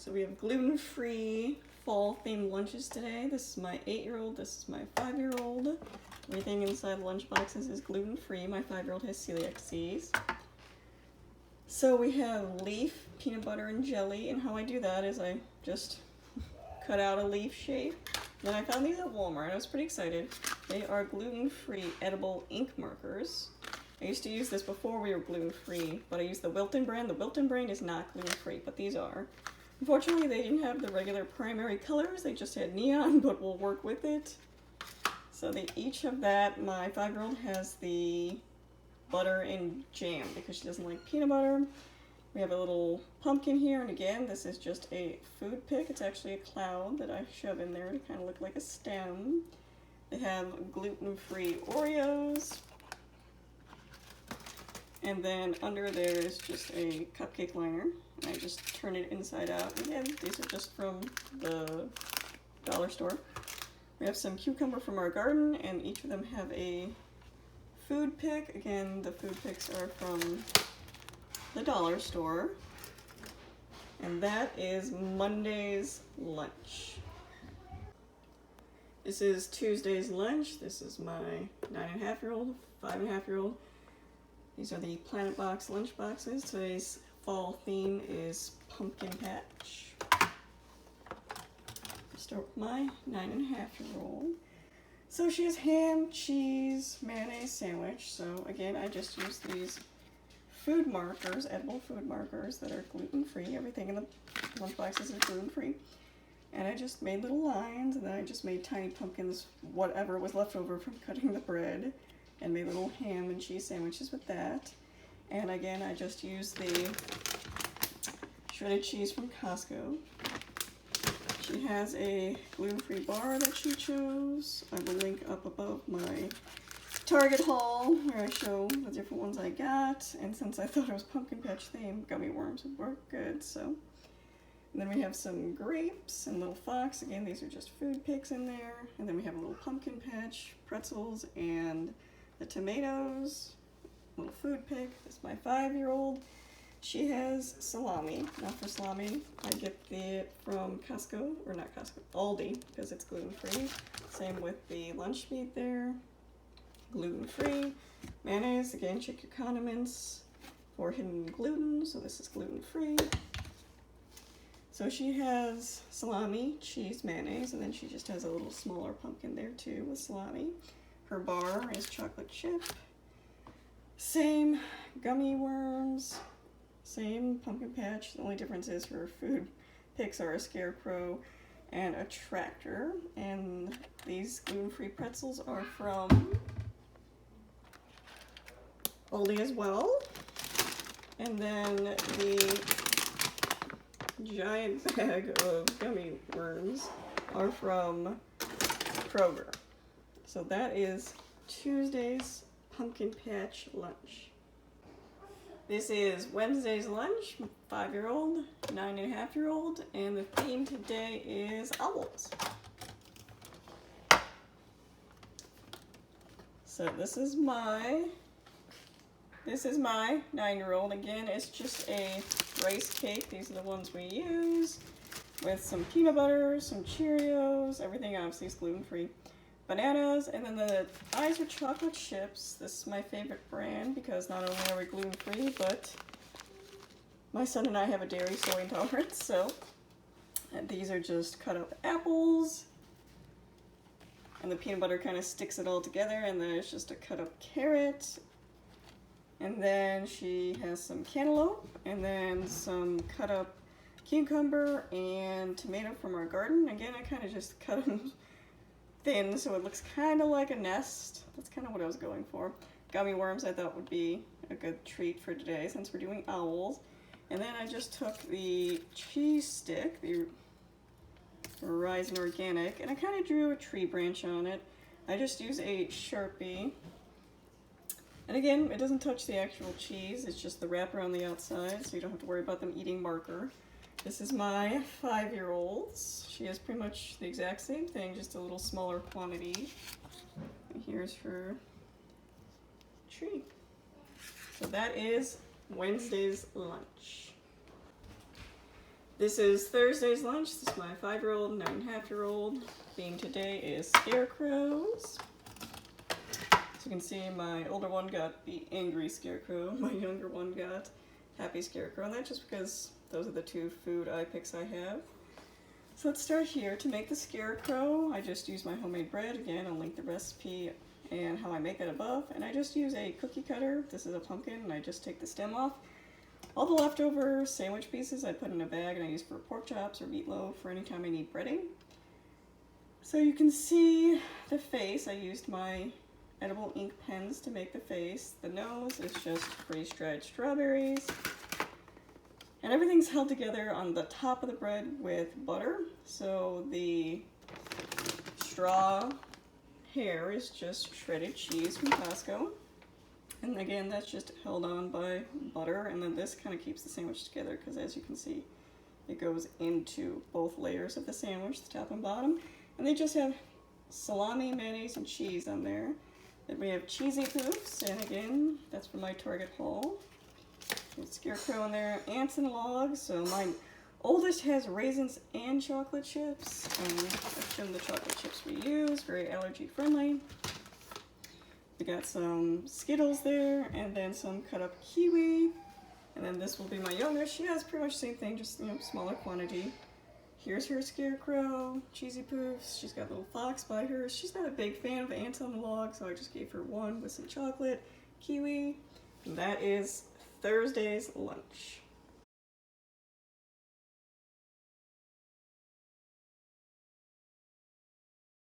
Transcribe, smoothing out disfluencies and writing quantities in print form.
So we have gluten-free fall themed lunches today. This is my 8-year-old, this is my 5-year-old. Everything inside the lunch boxes is gluten-free. My 5-year-old has celiac disease. So we have leaf, peanut butter, and jelly, and how I do that is I just cut out a leaf shape. Then I found these at Walmart. I was pretty excited. They are gluten-free edible ink markers. I used to use this before we were gluten-free, but I use the Wilton brand. The Wilton brand is not gluten-free, but these are. Unfortunately, they didn't have the regular primary colors. They just had neon, but we'll work with it. So they each have that. My 5-year-old has the butter and jam because she doesn't like peanut butter. We have a little pumpkin here, and again, this is just a food pick. It's actually a cloud that I shove in there to kind of look like a stem. They have gluten-free Oreos. And then under there is just a cupcake liner. And I just turn it inside out. Again, these are just from the dollar store. We have some cucumber from our garden, and each of them have a food pick. Again, the food picks are from the dollar store. And that is Monday's lunch. This is Tuesday's lunch. This is my 9.5-year-old, 5.5-year-old. These are the Planet Box lunch boxes. Today's fall theme is pumpkin patch. Start with my 9.5-year-old. So she has ham, cheese, mayonnaise sandwich. So again, I just use these food markers, edible food markers that are gluten-free. Everything in the lunch boxes is gluten-free. And I just made little lines, and then I just made tiny pumpkins, whatever was left over from cutting the bread, and made little ham and cheese sandwiches with that. And again, I just used the shredded cheese from Costco. She has a gluten-free bar that she chose. I will link up above my Target haul where I show the different ones I got. And since I thought it was pumpkin patch themed, gummy worms would work good, so. And then we have some grapes and little fox. Again, these are just food picks in there. And then we have a little pumpkin patch, pretzels, and the tomatoes. Little food pick. This is my 5-year-old. She has salami. Now for salami, I get it from Costco, or not Costco, Aldi, because it's gluten-free. Same with the lunch meat there. Gluten-free. Mayonnaise, again, check your condiments for hidden gluten, so this is gluten-free. So she has salami, cheese, mayonnaise, and then she just has a little smaller pumpkin there too with salami. Her bar is chocolate chip. Same gummy worms, same pumpkin patch. The only difference is her food picks are a scarecrow and a tractor. And these gluten-free pretzels are from Aldi as well. And then the giant bag of gummy worms are from Kroger. So that is Tuesday's pumpkin patch lunch. This is Wednesday's lunch, 5-year-old, 9.5-year-old, and the theme today is owls. So this is my 9-year-old. Again, it's just a rice cake. These are the ones we use with some peanut butter, some Cheerios, everything obviously is gluten-free. Bananas, and then the eyes are chocolate chips. This is my favorite brand because not only are we gluten-free, but my son and I have a dairy soy intolerance, so. And these are just cut up apples, and the peanut butter kind of sticks it all together, and then it's just a cut up carrot. And then she has some cantaloupe, and then some cut up cucumber and tomato from our garden. Again, I kind of just cut them thin so it looks kind of like a nest. That's kind of what I was going for. Gummy worms I thought would be a good treat for today since we're doing owls. And then I just took the cheese stick, the Horizon Organic, and I kind of drew a tree branch on it. I just use a Sharpie. And again, it doesn't touch the actual cheese, it's just the wrapper on the outside, so you don't have to worry about them eating marker. This is my 5-year-old's. She has pretty much the exact same thing, just a little smaller quantity. And here's her tree. So that is Wednesday's lunch. This is Thursday's lunch. This is my 5-year-old and 9.5-year-old. Theme today is scarecrows. As you can see, my older one got the angry scarecrow. My younger one got happy scarecrow, and that's just because those are the two food eye picks I have. So let's start here. To make the scarecrow, I just use my homemade bread. Again, I'll link the recipe and how I make it above. And I just use a cookie cutter. This is a pumpkin, and I just take the stem off. All the leftover sandwich pieces I put in a bag, and I use for pork chops or meatloaf for any time I need breading. So you can see the face. I used my edible ink pens to make the face. The nose is just freeze-dried strawberries. And everything's held together on the top of the bread with butter. So the straw hair is just shredded cheese from Costco. And again, that's just held on by butter. And then this kind of keeps the sandwich together because, as you can see, it goes into both layers of the sandwich, the top and bottom. And they just have salami, mayonnaise, and cheese on there. Then we have cheesy poofs, and again, that's from my Target haul. There's scarecrow in there, ants and logs. So my oldest has raisins and chocolate chips. I've shown the chocolate chips we use, very allergy friendly. We got some Skittles there, and then some cut up kiwi. And then this will be my youngest. She has pretty much the same thing, just smaller quantity. Here's her scarecrow, cheesy poofs. She's got a little fox by her. She's not a big fan of ants on the log, so I just gave her one with some chocolate, kiwi. And that is Thursday's lunch.